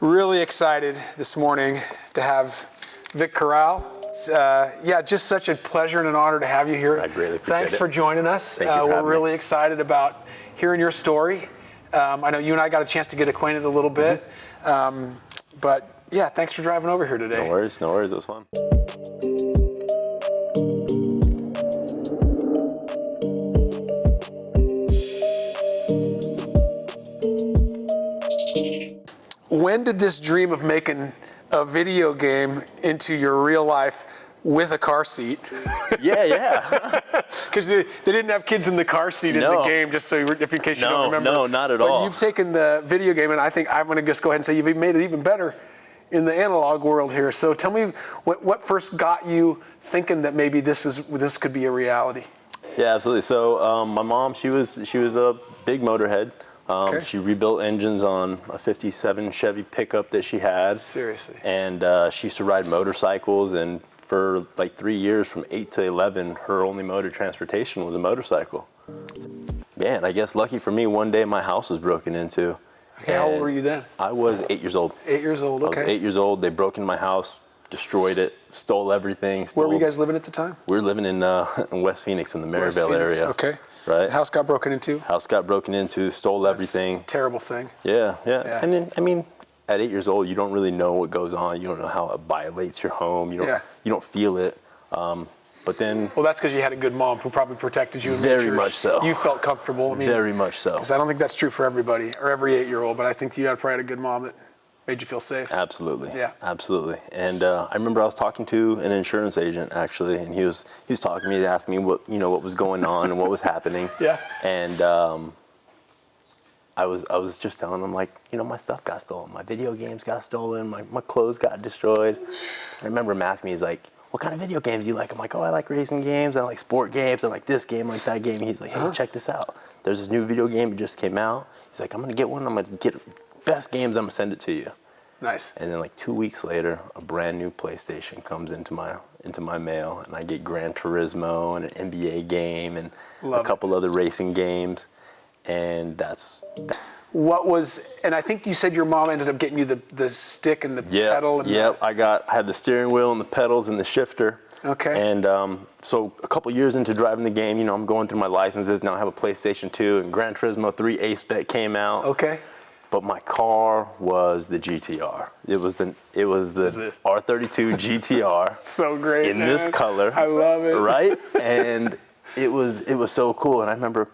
Really excited this morning to have Vic Corral. Yeah, just such a pleasure and an honor to have you here. I greatly appreciate Thanks it. for joining us. Thank you for we're having really me. excited about hearing your story. I know you and I got a chance to get acquainted a little bit, but yeah, thanks for driving over here today. No worries, no worries. It was fun. When did this dream of making a video game into your real life with a car seat? Yeah. Because they didn't have kids in the car seat in the game, just so in case you don't remember. No, not at but all. But you've taken the video game, and I think I'm going to just go ahead and say you've made it even better in the analog world here. So tell me what first got you thinking that maybe this could be a reality? Yeah, absolutely. So my mom, she was a big motorhead. Okay. She rebuilt engines on a '57 Chevy pickup that she had. Seriously. And she used to ride motorcycles, and for like 3 years, from 8 to 11, her only mode of transportation was a motorcycle. Man, I guess lucky for me, one day my house was broken into. Okay, how old were you then? I was 8 years old. 8 years old, okay. I was 8 years old. They broke into my house, destroyed it, stole everything. Where were you guys living at the time? We were living in West Phoenix, in the Maryville area. Okay. Right. The house got broken into? House got broken into, stole everything. Terrible thing. Yeah. And then, I mean, at 8 years old, you don't really know what goes on. You don't know how it violates your home. You don't feel it. But then. Well, that's because you had a good mom who probably protected you. And very much so. You felt comfortable. I mean, very much so. Because I don't think that's true for everybody or every 8-year-old, but I think you probably had a good mom that made you feel safe. Absolutely. Yeah. Absolutely. And I remember I was talking to an insurance agent actually, and he was talking to me, asking me what was going on and what was happening. Yeah. And I was just telling him, like, my stuff got stolen, my video games got stolen, my clothes got destroyed. I remember him asking me, he's like, what kind of video games do you like? I'm like, oh, I like racing games, I like sport games, I like this game, I like that game. He's like, hey, check this out. There's this new video game, it just came out. He's like, I'm gonna get one, I'm gonna get best games, I'm gonna send it to you. Nice. And then like 2 weeks later, a brand new PlayStation comes into my mail, and I get Gran Turismo and an NBA game and a couple other racing games, and that's. And I think you said your mom ended up getting you the stick and the pedal. And I had the steering wheel and the pedals and the shifter. Okay. And so a couple years into driving the game, I'm going through my licenses. Now I have a PlayStation 2, and Gran Turismo 3 A-Spec came out. Okay. But my car was the GTR. It was the R32 GTR. So great. In this color. I love it. Right? And it was so cool. And I remember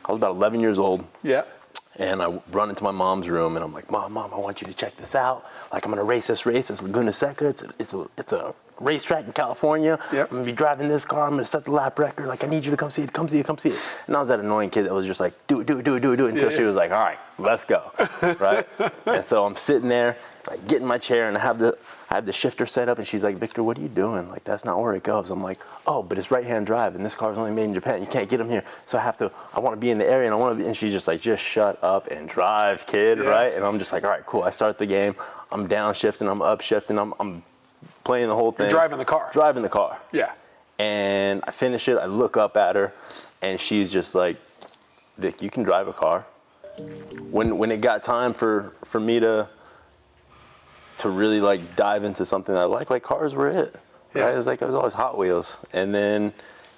I was about 11 years old. Yeah. And I run into my mom's room, and I'm like, Mom, I want you to check this out. Like, I'm gonna race this race. It's Laguna Seca. It's a racetrack in California. Yep. I'm gonna be driving this car. I'm gonna set the lap record. Like, I need you to come see it. Come see it. And I was that annoying kid that was just like, do it until she was like, all right, let's go, right? And so I'm sitting there, like, get in my chair, and I have the shifter set up, and she's like, Victor, what are you doing? Like, that's not where it goes. I'm like, oh, but it's right-hand drive, and this car is only made in Japan. You can't get them here. So I want to be in the area, and she's just like, just shut up and drive, kid, right? And I'm just like, all right, cool. I start the game. I'm downshifting, I'm upshifting, I'm playing the whole thing. You're driving the car. Driving the car. Yeah. And I finish it, I look up at her, and she's just like, Vic, you can drive a car. When it got time for me to really like dive into something I like cars were it. Yeah. Right? It was always Hot Wheels. And then,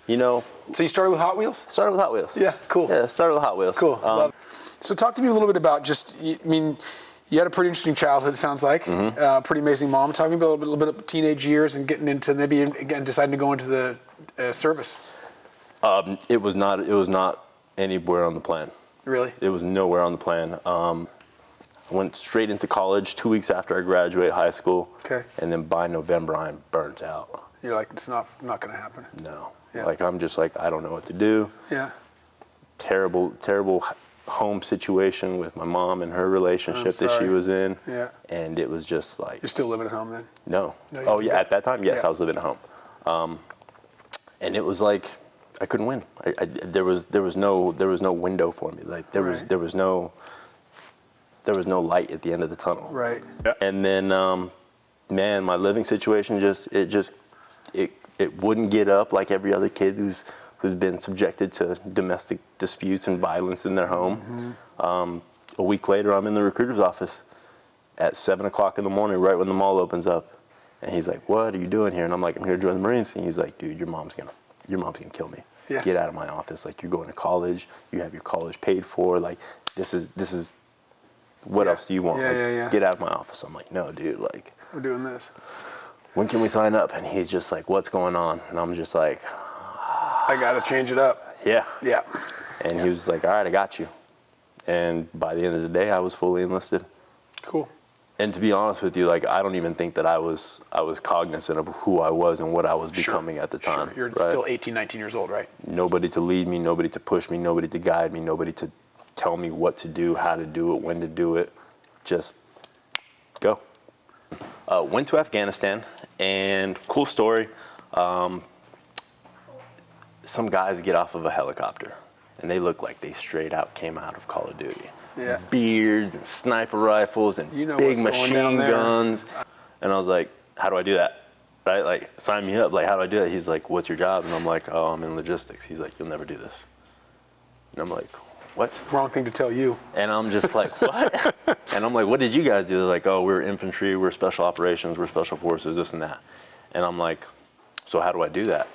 So you started with Hot Wheels? Started with Hot Wheels. Yeah, cool. Yeah, started with Hot Wheels. Cool. Love it. So talk to me a little bit about you had a pretty interesting childhood, it sounds like. Pretty amazing mom. Talk to me about a little bit of teenage years and getting into maybe, again, deciding to go into the service. It was not anywhere on the plan. Really? It was nowhere on the plan. I went straight into college 2 weeks after I graduated high school. Okay. And then by November, I'm burnt out. You're like, it's not going to happen. No. Yeah. Like, I'm just like, I don't know what to do. Yeah. Terrible home situation with my mom and her relationship that she was in. Yeah. And it was just like. You're still living at home then? No. Oh yeah, at that time, yes, I was living at home. And it was like, I couldn't win. There was no window for me. Like there was no light at the end of the tunnel. Right. Yeah. And then, man, my living situation it wouldn't get up like every other kid who's who's been subjected to domestic disputes and violence in their home. A week later, I'm in the recruiter's office at 7 o'clock in the morning, right when the mall opens up. And he's like, what are you doing here? And I'm like, I'm here to join the Marines. And he's like, dude, your mom's gonna kill me. Yeah. Get out of my office. Like, you're going to college. You have your college paid for. Like, this is what else do you want? Like, get out of my office. I'm like, no, dude, like, we're doing this. When can we sign up? And he's just like, what's going on? And I'm just like, I gotta change it up. yeah. Yeah. And he was like, all right, I got you. And by the end of the day, I was fully enlisted. Cool. And to be honest with you, like, I don't even think that I was cognizant of who I was and what I was becoming at the time. You're right? still 18, 19 years old, right? Nobody to lead me, nobody to push me, nobody to guide me, nobody to tell me what to do, how to do it, when to do it. Just go. Went to Afghanistan, and cool story. Some guys get off of a helicopter, and they look like they straight out came out of Call of Duty. Yeah. Beards and sniper rifles and big what's going machine down there. guns. And I was like, how do I do that? Right? Like, sign me up. Like, how do I do that? He's like, what's your job? And I'm like, oh, I'm in logistics. He's like, you'll never do this. And I'm like, what? Wrong thing to tell you. And I'm just like, what? And I'm like, what did you guys do? They're like, oh, we're infantry, we're special operations, we're special forces, this and that. And I'm like, so how do I do that?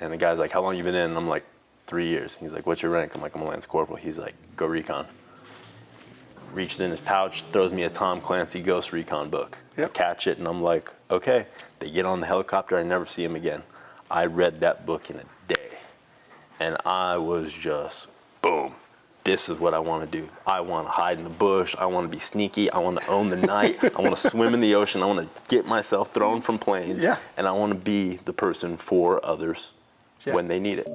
And the guy's like, how long you been in? And I'm like, 3 years. He's like, what's your rank? I'm like, I'm a Lance Corporal. He's like, go recon. Reaches in his pouch, throws me a Tom Clancy Ghost Recon book. Yep. I catch it, and I'm like, okay. They get on the helicopter, I never see him again. I read that book in a day, and I was just, boom. This is what I want to do. I want to hide in the bush. I want to be sneaky. I want to own the night. I want to swim in the ocean. I want to get myself thrown from planes. Yeah. And I want to be the person for others when they need it.